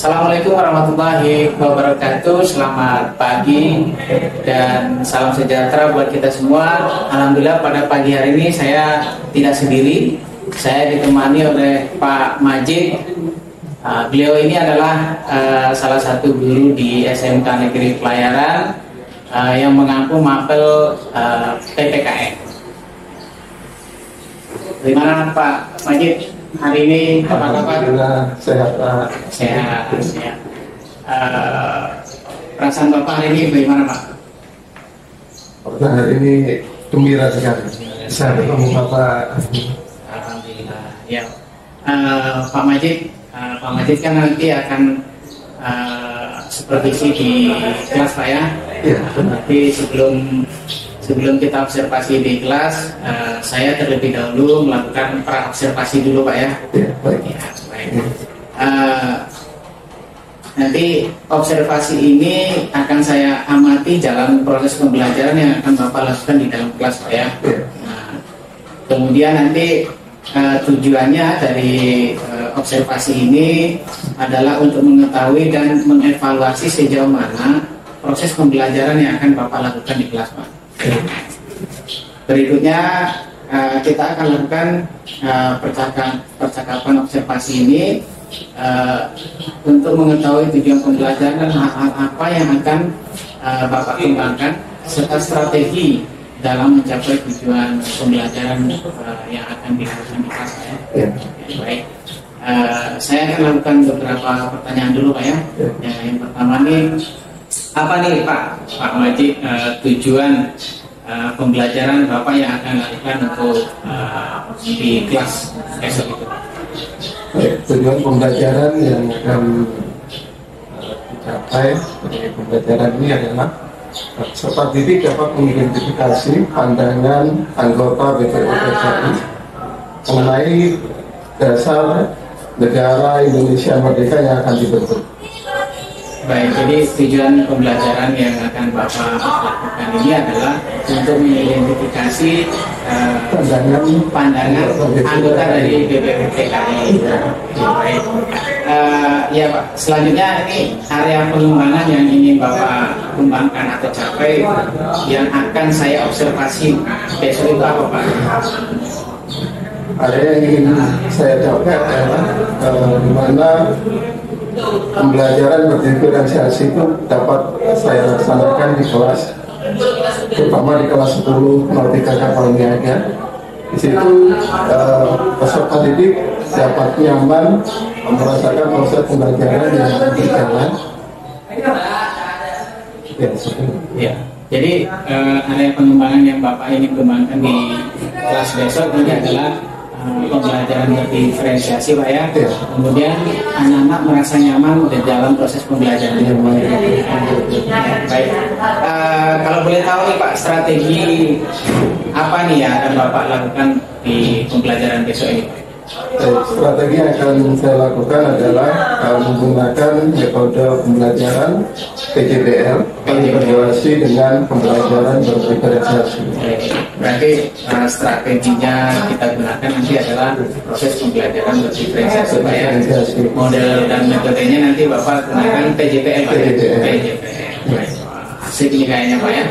Assalamualaikum warahmatullahi wabarakatuh. Selamat pagi dan salam sejahtera buat kita semua. Alhamdulillah pada pagi hari ini saya tidak sendiri. Saya ditemani oleh Pak Majid. Beliau ini adalah salah satu guru di SMK Negeri Pelayaran yang mengampu mapel PPKN. Bagaimana Pak Majid? Hari ini apa kabar? Sehat Pak. Sehat. Perasaan Bapak hari ini bagaimana Pak? Pada hari ini gembira sekali. Saya ketemu Bapak. Alhamdulillah. Ya. Pak Majid kan nanti akan supervisi di kelas Pak ya. Iya. Nanti sebelum kita observasi di kelas, saya terlebih dahulu melakukan pra-observasi dulu Pak ya. Iya, baik. Ya, baik. Nanti observasi ini akan saya amati dalam proses pembelajaran yang akan Bapak lakukan di dalam kelas Pak ya. Iya. Nah, kemudian nanti tujuannya dari observasi ini adalah untuk mengetahui dan mengevaluasi sejauh mana proses pembelajaran yang akan Bapak lakukan di kelas Pak. Berikutnya kita akan lakukan percakapan observasi ini untuk mengetahui tujuan pembelajaran dan hal-hal apa yang akan Bapak kembangkan serta strategi dalam mencapai tujuan pembelajaran yang akan dilakukan di kelas ya. Iya. Baik, saya akan lakukan beberapa pertanyaan dulu Pak ya. Yang pertama nih, apa nih Pak Majid tujuan pembelajaran Bapak yang akan lakukan untuk di kelas esok itu? Baik, tujuan pembelajaran yang akan dicapai dari pembelajaran ini adalah peserta didik dapat mengidentifikasi pandangan anggota BPUPKI mengenai dasar negara Indonesia Merdeka yang akan dibentuk. Baik, jadi tujuan pembelajaran yang akan Bapak lakukan ini adalah untuk mengidentifikasi pandangan anggota dari BPUPKI. Baik, ya Pak. Selanjutnya ini area pengembangan yang ingin Bapak kembangkan atau capai yang akan saya observasi besok itu apa Pak? Area yang ingin saya capai adalah di mana pembelajaran berdiferensiasi itu dapat saya laksanakan di kelas, terutama di kelas 10 Nautika Kapal Niaga. Di situ peserta didik dapat nyaman merasakan proses pembelajaran yang berjalan. Ya, jadi area pengembangan yang Bapak ingin kembangkan di kelas besok ini adalah pembelajaran berdiferensiasi Pak ya. Kemudian anak-anak merasa nyaman di dalam proses pembelajaran. Baik, kalau boleh tahu nih Pak, strategi apa nih yang akan Bapak lakukan di pembelajaran besok ini? Strategi yang akan saya lakukan adalah menggunakan metode pembelajaran PJBL, integrasi dengan pembelajaran berdiferensiasi. Berarti strateginya kita gunakan nanti adalah proses pembelajaran berdiferensiasi Pak ya. Model dan metodenya nanti Bapak gunakan PJBL Pak ya. PJBL. Asik ini kayaknya Pak ya.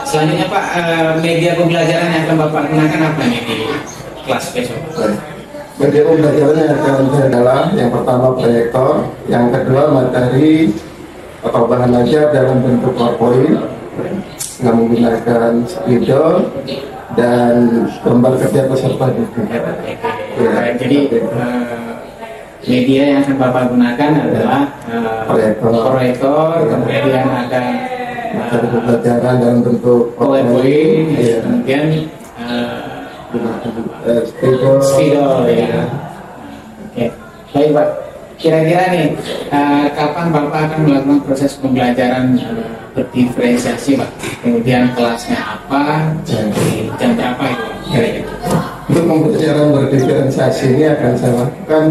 Selanjutnya Pak, media pembelajaran yang akan Bapak gunakan apa nih di kelas besok? Media pembelajaran yang akan saya adalah yang pertama proyektor, yang kedua materi atau bahan ajar dalam bentuk PowerPoint yang menggunakan spidol dan gambar kerja peserta didik. Jadi media yang akan Bapak gunakan adalah proyektor, kemudian ada materi pembelajaran dalam bentuk PowerPoint, kemudian spidol ya. Oke, baik Pak. Kira-kira nih kapan Bapak akan melakukan proses pembelajaran berdiferensiasi Pak? Kemudian kelasnya apa? Jam berapa itu? Kira-kira. Untuk pembelajaran berdiferensiasi ini akan saya lakukan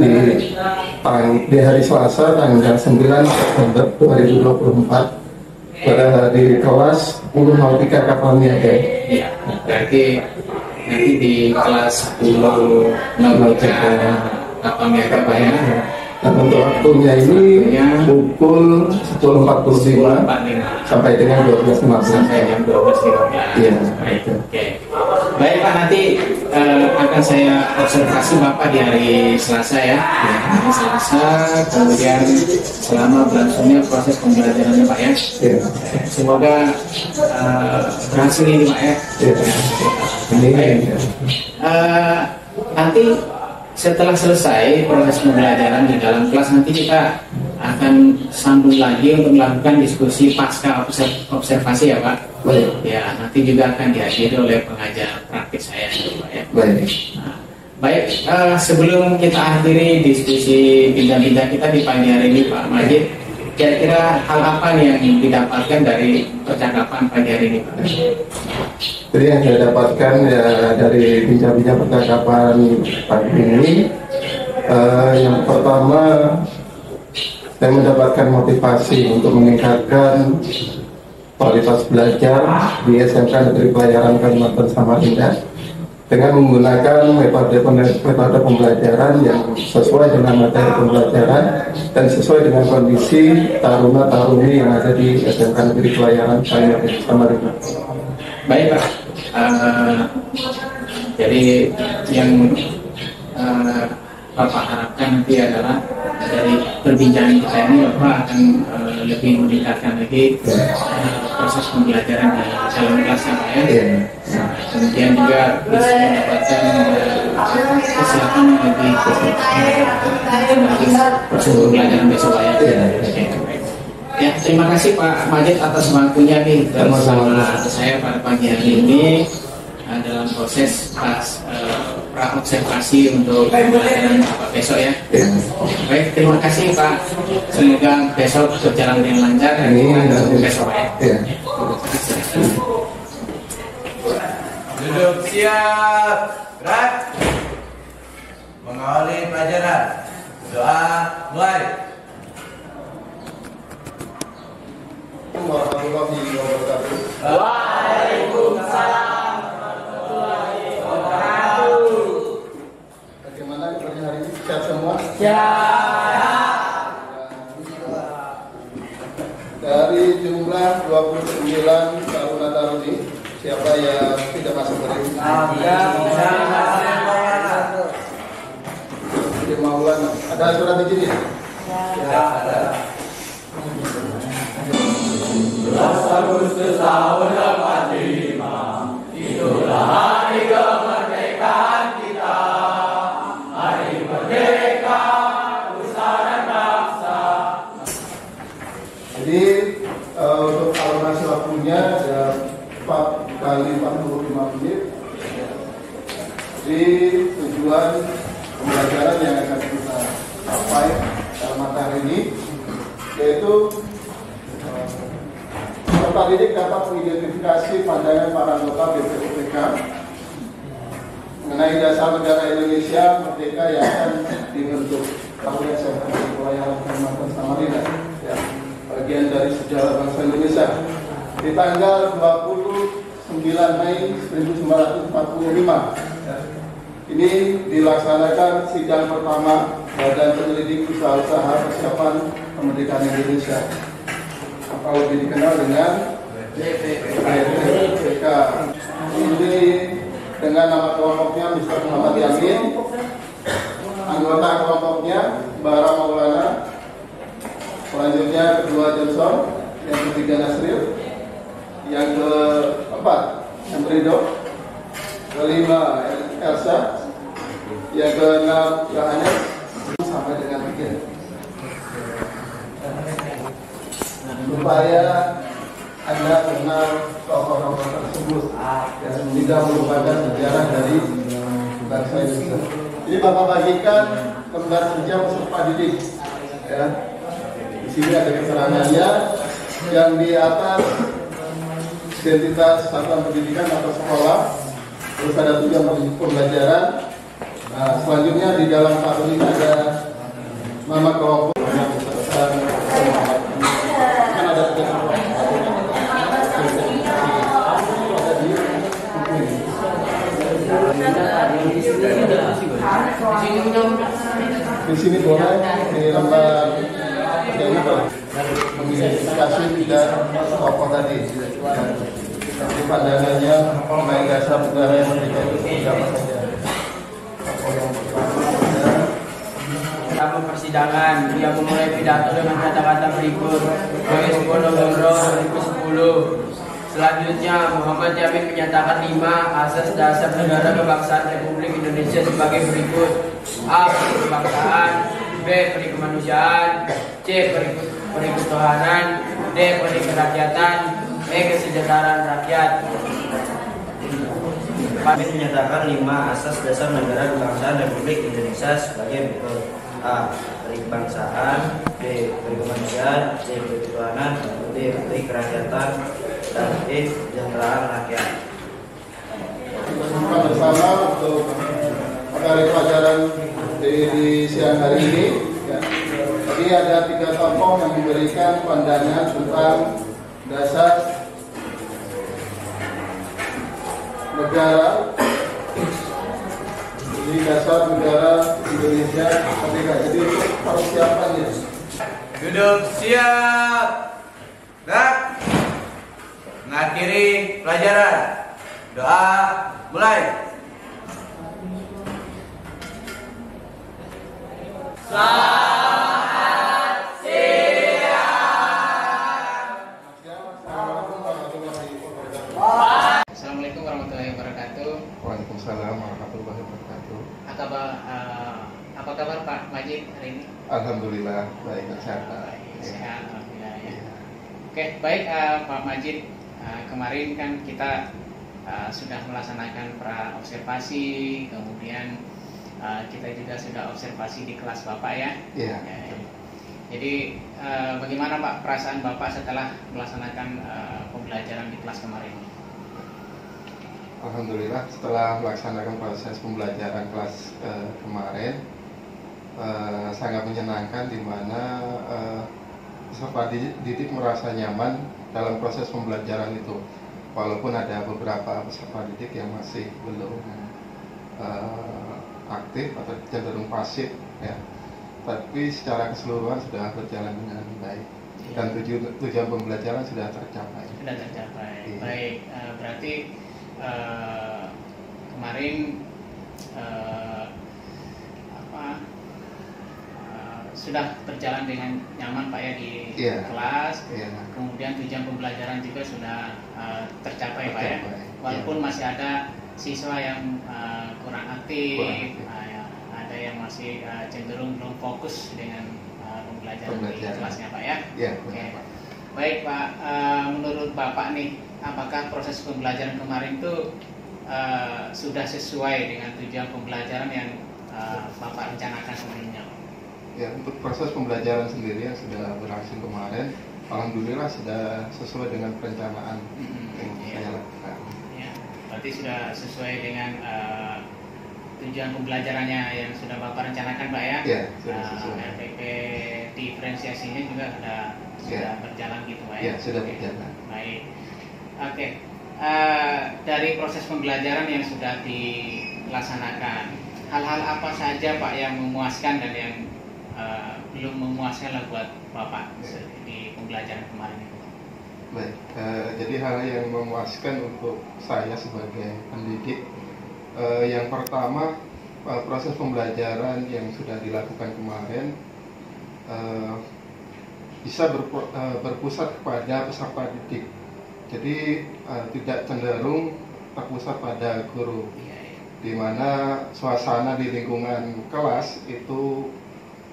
di hari Selasa tanggal 9 September 2024 pada hari kelas 10 Nautika Kapal Niaga. Iya, berarti nanti di kelas 10 Nautika Kapal Niaga Pak ya. Dan untuk waktunya ini pukul 10.45 sampai dengan 12.15. Sampai jam 12.15. Iya. Oke. Baik Pak, nanti akan saya observasi Bapak di hari Selasa ya. Hari Selasa, kemudian selama berlangsungnya proses pembelajarannya Pak ya. Iya. Semoga berhasil ini Pak ya. Iya. Baik. Nanti setelah selesai proses pembelajaran di dalam kelas, nanti kita akan sambung lagi untuk melakukan diskusi pasca observasi ya Pak. Baik. Ya, nanti juga akan dihadiri oleh pengajar praktik saya Pak ya. Baik. Nah, baik, sebelum kita akhiri diskusi bincang-bincang kita di pagi hari ini Pak Majid, kira-kira hal apa nih yang didapatkan dari percakapan pagi hari ini Pak? Jadi yang saya dapatkan ya dari bincang-bincang percakapan pagi ini, yang pertama saya mendapatkan motivasi untuk meningkatkan kualitas belajar di SMK Negeri Pelayaran Kalimantan Samarinda dengan menggunakan metode pembelajaran yang sesuai dengan materi pembelajaran dan sesuai dengan kondisi taruna-taruni yang ada di SMK Negeri Pelayaran Kalimantan Samarinda. Baik Pak, jadi yang Bapak harapkan nanti adalah dari perbincangan kita ini Bapak akan lebih meningkatkan lagi proses pembelajaran di dalam kelas ya Pak ya. Kemudian juga bisa mendapatkan kesiapan yang lebih proses pembelajaran besok Pak ya. Ya, terima kasih Pak Majid atas waktunya nih bersama saya pada pagi hari ini dalam proses pra-observasi untuk pembelajaran Bapak besok ya. Baik, terima kasih Pak. Semoga besok berjalan dengan lancar dan kita besok ya. Duduk siap, gerak. Mengawali pelajaran. Doa mulai. Warahmatullahi wabarakatuh. Waalaikumsalam warahmatullahi wabarakatuh. Bagaimana pagi hari ini? Sehat semua? Dari jumlah 29 taruna-taruni, siapa yang tidak masuk dari ini? Jadi Maulana. Ada surat izin ya? Ya, ada. 11 Agustus tahun 45, itulah hari kemerdekaan kita. Hari merdeka, usaha dan bangsa. Jadi untuk alokasi waktunya ada 4 kali 45 menit. Jadi tujuan pembelajaran yang akan kita capai dalam mata hari ini yaitu peserta didik dapat mengidentifikasi pandangan para anggota BPUPK mengenai dasar negara Indonesia merdeka yang akan dibentuk tahun SMK Negeri Pelayaran Kalimantan Samarinda, ya, bagian dari sejarah bangsa Indonesia. Di tanggal 29 Mei 1945, ya, ini dilaksanakan sidang pertama Badan Penyelidik Usaha-Usaha Persiapan Kemerdekaan Indonesia, atau lebih dikenal dengan BPUPK. Ini dengan nama kelompoknya Mr. Muhammad Yamin, anggota kelompoknya Bara Maulana, selanjutnya kedua Johnson, yang ketiga Nasril, yang keempat Emrido, kelima Elsa, yang keenam Yohanes, sampai dengan akhir. Supaya Anda kenal tokoh-tokoh tersebut dan tidak melupakan sejarah dari bangsa Indonesia. Jadi Bapak bagikan lembar kerja peserta didik. Ya. Di sini ada keterangannya yang di atas identitas satuan pendidikan atau sekolah, terus ada tujuan pembelajaran. Nah, selanjutnya di dalam tabel ini ada nama kelompok yang beserta kan ada di sini boleh. di lembar ini mengidentifikasi tiga tokoh tadi. Tapi pandangannya pemain dasar negara yang merdeka itu siapa saja? Tokoh yang pertama. Dalam persidangan, dia memulai pidato dengan kata-kata berikut. 10 November 2010. Selanjutnya, Muhammad Yamin menyatakan 5 asas dasar negara kebangsaan Republik Indonesia sebagai berikut: A. Kebangsaan, B. Perikemanusiaan, C. Periketuhanan, D. Perikerakyatan, E. Kesejahteraan rakyat. Kami menyatakan 5 asas dasar negara kebangsaan Republik Indonesia sebagai berikut: A. Perikebangsaan, B. Perikemanusiaan, C. Periketuhanan, D. Perikerakyatan, dan E. Kesejahteraan rakyat. Kita bersama untuk materi pelajaran di siang hari ini. Ya. Tadi ada 3 tokoh yang memberikan pandangan tentang dasar negara. Ini dasar negara Indonesia ketika jadi persiapannya. Duduk siap. Gerak. Mengakhiri pelajaran. Doa mulai. Assalamualaikum warahmatullahi wabarakatuh. Waalaikumsalam warahmatullahi wabarakatuh. Apa kabar Pak Majid hari ini? Alhamdulillah baik dan sehat. Baik, sehat, alhamdulillah ya. Oke, baik Pak Majid. Kemarin kan kita sudah melaksanakan pra observasi, kemudian kita juga sudah observasi di kelas Bapak ya. Iya. Jadi bagaimana Pak perasaan Bapak setelah melaksanakan pembelajaran di kelas kemarin? Alhamdulillah setelah melaksanakan proses pembelajaran kelas kemarin sangat menyenangkan, di mana peserta didik merasa nyaman dalam proses pembelajaran itu, walaupun ada beberapa peserta didik yang masih belum aktif atau cenderung pasif ya, tapi secara keseluruhan sudah berjalan dengan baik dan tujuan pembelajaran sudah tercapai. Sudah tercapai. Iya. Baik, berarti kemarin sudah berjalan dengan nyaman Pak ya di kelas. Kemudian tujuan pembelajaran juga sudah tercapai Pak ya. Walaupun masih ada siswa yang kurang aktif, ada yang masih cenderung belum fokus dengan pembelajaran di kelasnya Pak ya. Oke. Baik Pak, menurut Bapak nih, apakah proses pembelajaran kemarin itu sudah sesuai dengan tujuan pembelajaran yang Bapak rencanakan sebelumnya? Ya, untuk proses pembelajaran sendiri yang sudah berlangsung kemarin, alhamdulillah sudah sesuai dengan perencanaan yang saya lakukan. Ya, berarti sudah sesuai dengan tujuan pembelajarannya yang sudah Bapak rencanakan Pak ya? Ya, sudah sesuai. RPP diferensiasinya juga sudah berjalan gitu Pak ya? Ya, sudah berjalan. Baik. Oke. Dari proses pembelajaran yang sudah dilaksanakan, hal-hal apa saja Pak yang memuaskan dan yang belum memuaskan lah buat Bapak di pembelajaran kemarin itu? Baik, jadi hal yang memuaskan untuk saya sebagai pendidik, yang pertama proses pembelajaran yang sudah dilakukan kemarin bisa berpusat kepada peserta didik. Jadi tidak cenderung terpusat pada guru, di mana suasana di lingkungan kelas itu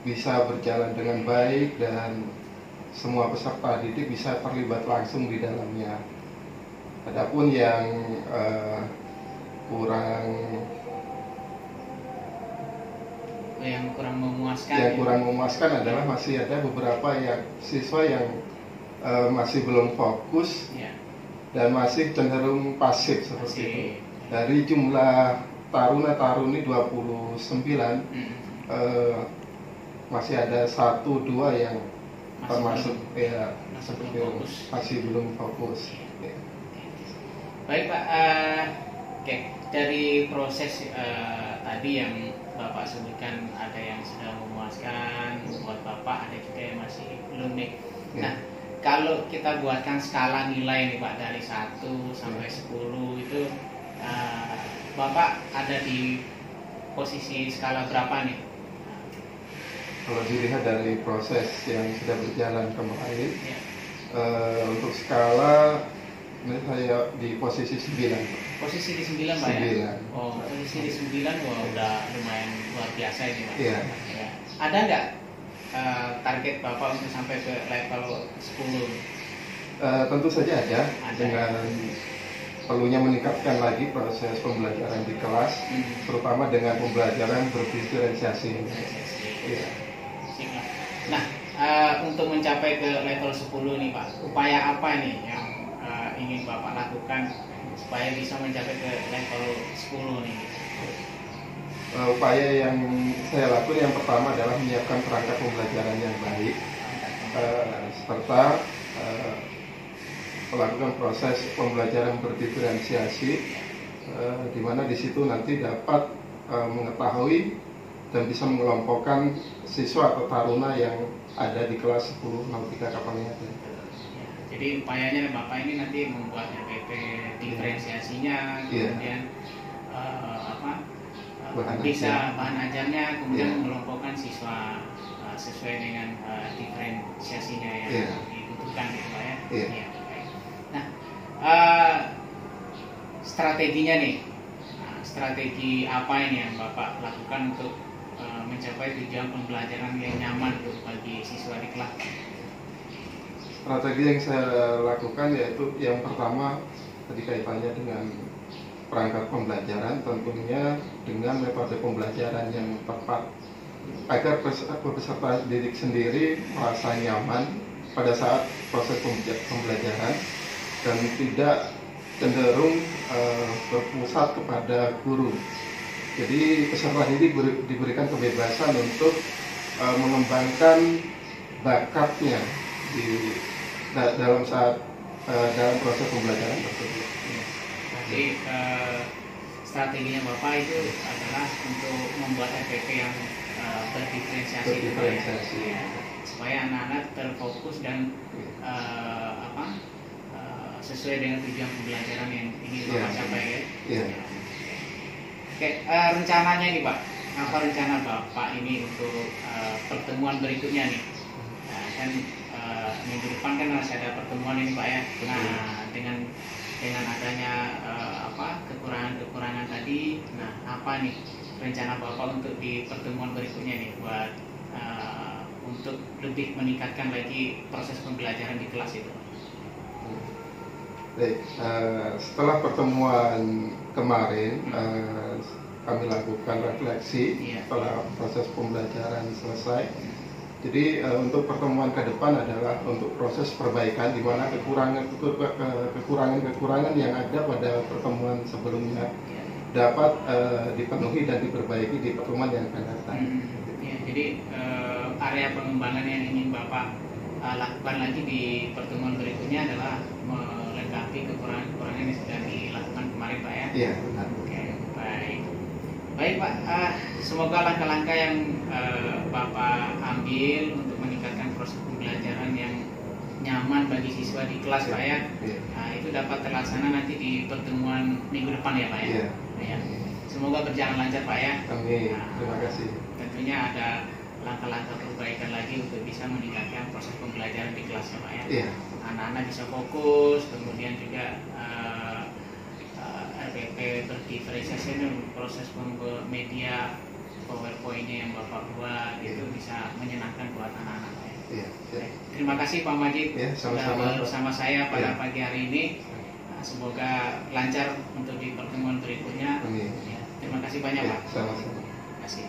bisa berjalan dengan baik dan semua peserta didik bisa terlibat langsung di dalamnya. Adapun yang kurang memuaskan adalah masih ada beberapa siswa yang masih belum fokus dan masih cenderung pasif seperti itu. Dari jumlah taruna-taruni 29, masih ada 1-2 yang termasuk masih belum fokus. Baik Pak, dari proses tadi yang Bapak sebutkan, ada yang sudah memuaskan memuaskan buat Bapak, ada juga yang masih belum nih. Nah, kalau kita buatkan skala nilai nih Pak dari 1 sampai 10 itu Bapak ada di posisi skala berapa nih? Kalau dilihat dari proses yang sudah berjalan kemarin, untuk skala ini saya di posisi 9. Posisi di 9 Pak ya? Oh, posisi di 9, wah udah lumayan luar biasa ini Pak. Iya. Ya. Ada nggak target Bapak untuk sampai ke level 10? Tentu saja ada. Dengan perlunya meningkatkan lagi proses pembelajaran di kelas, terutama dengan pembelajaran berdiferensiasi. Ya. Nah, untuk mencapai ke level 10 nih Pak, upaya apa nih yang ingin Bapak lakukan supaya bisa mencapai ke level 10 nih? Upaya yang saya lakukan yang pertama adalah menyiapkan perangkat pembelajaran yang baik, serta melakukan proses pembelajaran berdiferensiasi, di mana di situ nanti dapat mengetahui dan bisa mengelompokkan siswa atau taruna yang ada di kelas 10 Nautika Kapal Niaga. Jadi upayanya Bapak ini nanti membuat RPP diferensiasinya, kemudian bisa bahan ajarnya, kemudian mengelompokkan siswa sesuai dengan diferensiasinya yang dibutuhkan gitu Pak ya. Iya. Nah, strateginya nih, strategi apa ini yang Bapak lakukan untuk mencapai tujuan pembelajaran yang nyaman bagi siswa di kelas? Strategi yang saya lakukan yaitu yang pertama tadi kaitannya dengan perangkat pembelajaran, tentunya dengan metode pembelajaran yang tepat agar peserta didik sendiri merasa nyaman pada saat proses pembelajaran dan tidak cenderung berpusat kepada guru. Jadi peserta didik diberikan kebebasan untuk mengembangkan bakatnya dalam proses pembelajaran tersebut. Jadi strateginya Bapak itu adalah untuk membuat RPP yang berdiferensiasi, supaya anak-anak terfokus dan sesuai dengan tujuan pembelajaran yang ingin Bapak capai ya. Oke, rencananya nih Pak, apa rencana Bapak ini untuk pertemuan berikutnya nih? Nah, kan minggu depan kan masih ada pertemuan ini Pak ya. Nah, dengan adanya kekurangan tadi, nah apa nih rencana Bapak untuk di pertemuan berikutnya nih buat untuk lebih meningkatkan lagi proses pembelajaran di kelas itu? Baik, setelah pertemuan kemarin kami lakukan refleksi setelah proses pembelajaran selesai. Jadi untuk pertemuan ke depan adalah untuk proses perbaikan di mana kekurangan yang ada pada pertemuan sebelumnya dapat dipenuhi dan diperbaiki di pertemuan yang akan datang. Jadi area pengembangan yang ingin Bapak lakukan lagi di pertemuan berikutnya adalah melengkapi kekurangan-kekurangan yang sudah dilakukan kemarin Pak ya? Iya, benar. Oke, baik Pak, semoga langkah-langkah yang Bapak ambil untuk meningkatkan proses pembelajaran yang nyaman bagi siswa di kelas Pak ya, nah, itu dapat terlaksana nanti di pertemuan minggu depan ya Pak ya? Ya. Semoga berjalan lancar Pak ya. Amin, terima kasih. Tentunya ada langkah-langkah perbaikan lagi untuk bisa meningkatkan proses pembelajaran di kelas ya Pak ya. Anak-anak bisa fokus, kemudian juga RPP berdiferensiasi dan proses media PowerPoint-nya yang Bapak buat itu bisa menyenangkan buat anak-anak ya. Terima kasih Pak Majid sudah bersama saya pada pagi hari ini. Semoga lancar untuk di pertemuan berikutnya. Terima kasih banyak Pak. Sama-sama. Terima kasih.